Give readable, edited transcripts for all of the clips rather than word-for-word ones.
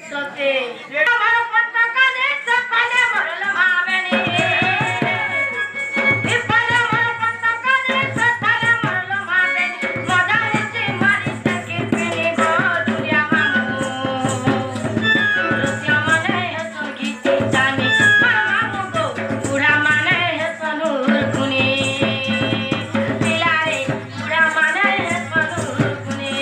सते हमारा पत्ता का ने सपने मरल भावेनी इपने हमारा पत्ता का ने सपने मरल भावेनी मजा से मारी सके पेनी गो दुनिया मामू रुसिया माने है संगीत जानी मामू गो बुढ़ा माने है सनूर कुनी दिलारे बुढ़ा माने है सनूर कुनी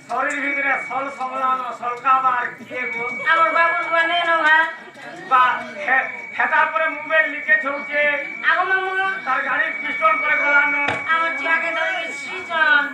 শরীর ভিতরে সল সংলানো সলকাবার কে গো আমার বাবু বনে নভা বা হেতার পরে মোবাইল লিখে ছুটছে আগো মামু তার গাড়ি পিস্টন করে গলানো আমার চিয়াকে ধরে সিজন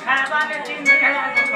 खाना के 3 बजे